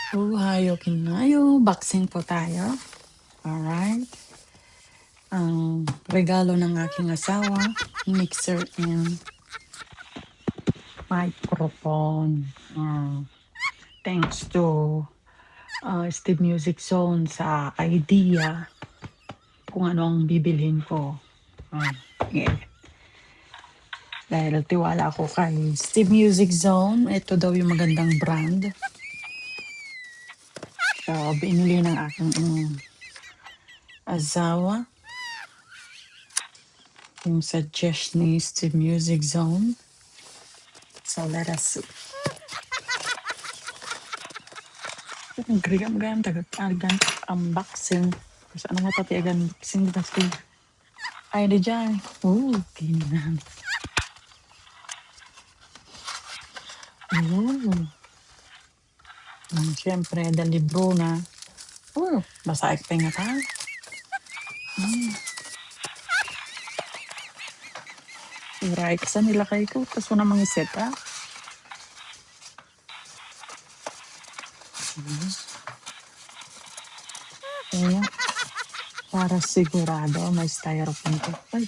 Hayokin ngayon. Boxing po tayo. Alright. Ang regalo ng aking asawa, mixer and microphone. Thanks to Steve Music Zone sa idea kung ano ang bibilhin ko. Yeah. Dahil tiwala ako kay Steve Music Zone. Ito daw yung magandang brand. So, binili ng aking asawa. Yung suggestion ni Steve Music Zone. So, let us see. Ang grigam-gam, tagag-agan, unboxing. Kasi ano nga pati agan, unboxing dito Steve. Ay, di dyan. Kinan. Siyempre, libro na. Basaik pa nga ta. Right, sa nilakay ko. Tapos na mga set, ha? Ayan. Para sigurado, may styrofoam to. Ay,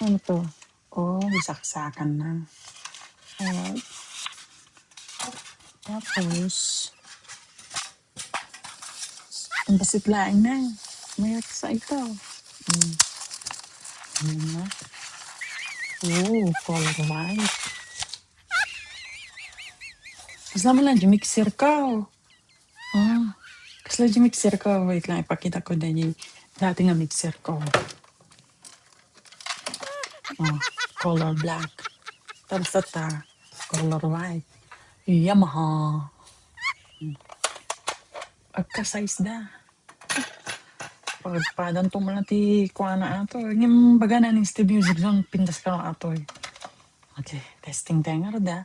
ano to? Isaksakan na. Alright. Tapos, ang basitlaing na. May sa ito. Ayan na. Color white. Kasama lang, mixer ka. Kasama mixer ka. Wait lang, ipakita ko na yung dati nga mixer ko. Color black. Tapos ito, color white. Yamaha. Agka-size da. Pagpadan to mo na ti kuha na ato. Yung baga na ni Steve Music Zone, pintas ka na ato. Okay, testing tayo nga da.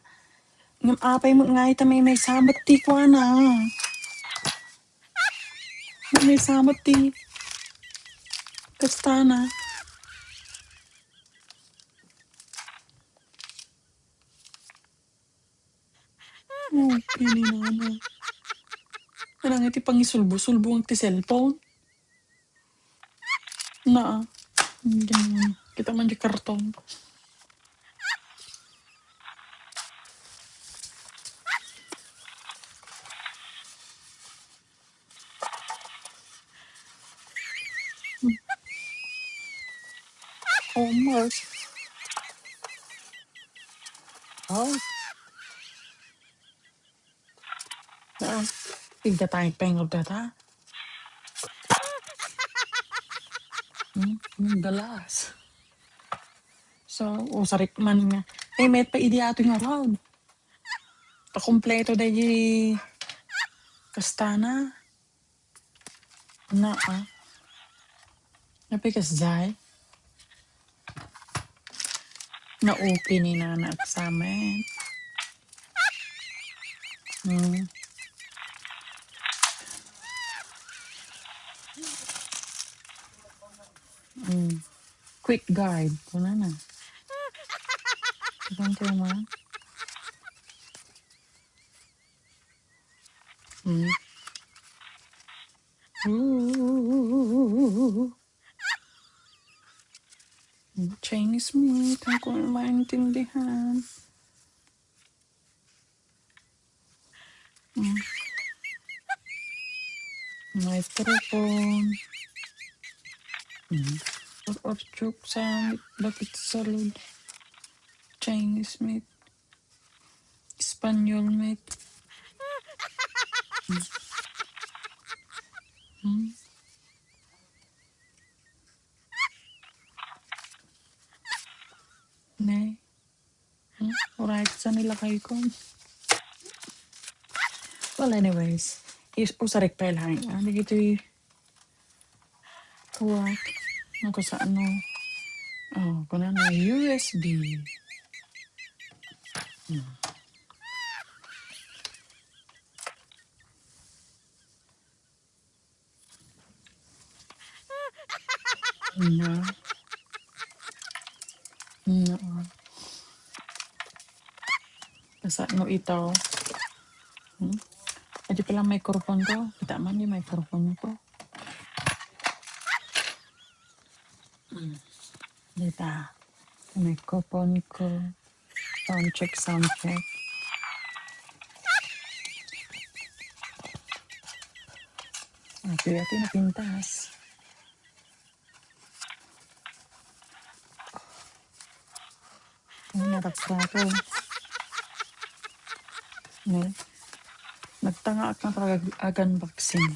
Yung apay mo nga ito may sabat ti kuha na. May sabat ti. Kasta na. Pininana. Parang iti pangisulbo-sulbo ang ti cellphone. Na. Kita man di karton. Mars. Tigda tayong pengod data. Galas. So, sarik man nga. Met pa idi ato yung araw. Pakompleto dahi kastana. Napikas jay. Na-okay ni nana at sa amin. Quick guide. Kuna na. Ibang tema. Chinese meat. Ang ko maintindihan. Microphone. Or chok sa lapit sa lod. Chinese meat. Espanyol meat. Ne. Alright, sa nilakay ko. Well, anyways. Usarik pa lang. Hindi ito work. Ako sa ano. Kuna na USB. Sa ano ito. Adi pala microphone ko. Kita man yung microphone ko. Dita. Microphone ko. Sound check, sound check. Ati na pintas. Ay, naraksa ko. Ne? Nagtanga ka agan vaccine.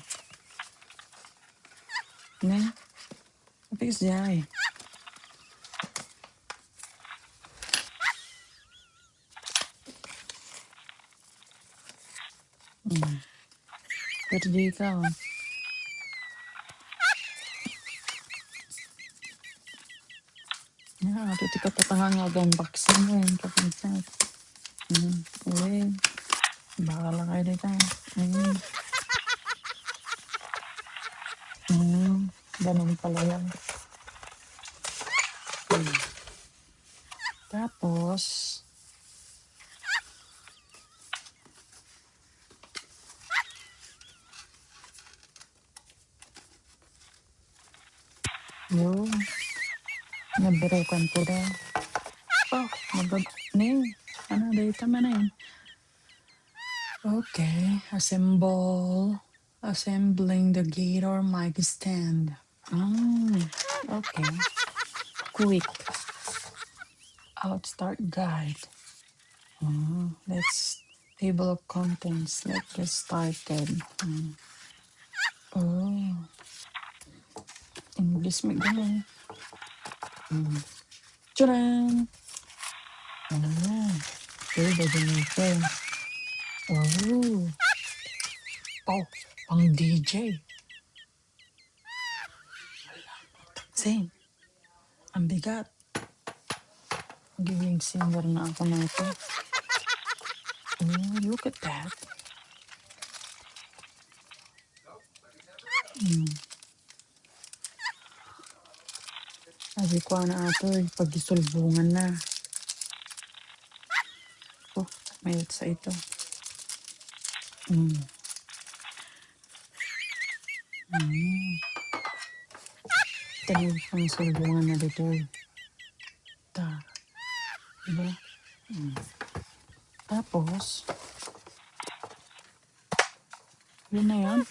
Ne? Apis jay. Perdi ka. Ya, ito tika tatanga agan vaccine mo yun. Kapintas. Uy. Bakala kayo dito. Ganun pala yan. Tapos, yun. Nabirekan ko rin. Oh, ano, data man na yun. Okay, assembling the gator mic stand. Okay. Quick. Start guide. Let's table of contents. Let's get started. English may ganun. Tcharam! Okay, definition. Pang DJ. Same. Ang bigat. Giving singer na ako na ito. Look at that. Sabi ko na ito, pag-isulbungan na. May sa ito. Ito yung pang-sulbungan na dito. Diba? Tapos, yun na yan.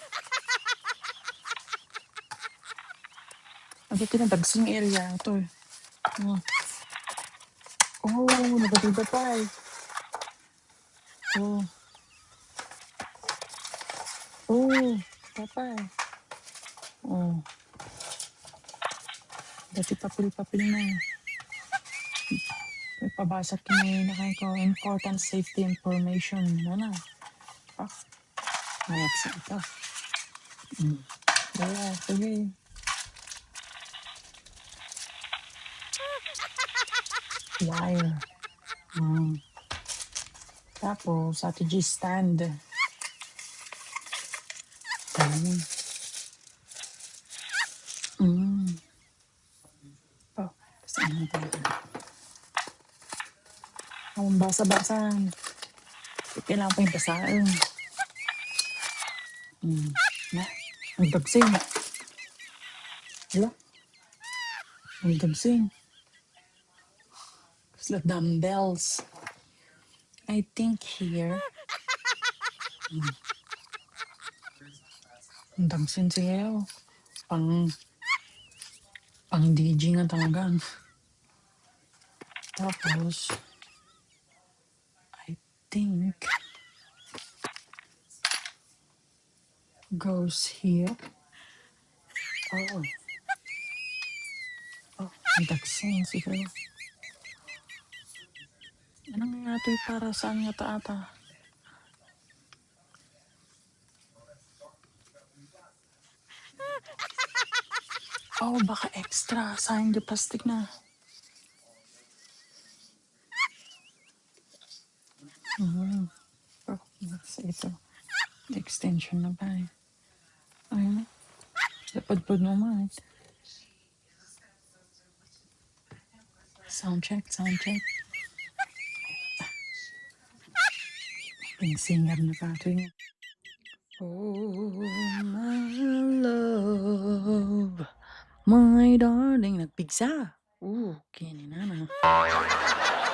Ito tinadagsing area ito. Nagadiba pa eh. Papay. Dati papil-papil na. May pabasag kami na kayo ko. Important safety information. Ano? Ayak sa ito. Sige. Wire. Tapos, strategy stand. Saan natin ito? Ang basa-basan. Kailangan pa yung basaan. Ang dagsing. Wala? Ang dagsing. It's dumbbells. I think here. Ang dagsing siya. Pang DJ nga talaga. Tapos, I think goes here. Ang dagsing siguro. Anong nga ito para saan nga ata? Baka extra. Sayang di plastic na. Ito. Extension na ba eh. Ayun. Lapad-pad naman. Sound check. Yung singer na pa ito yun. Oh, my love, my darling, nagpigsa. Kinina na.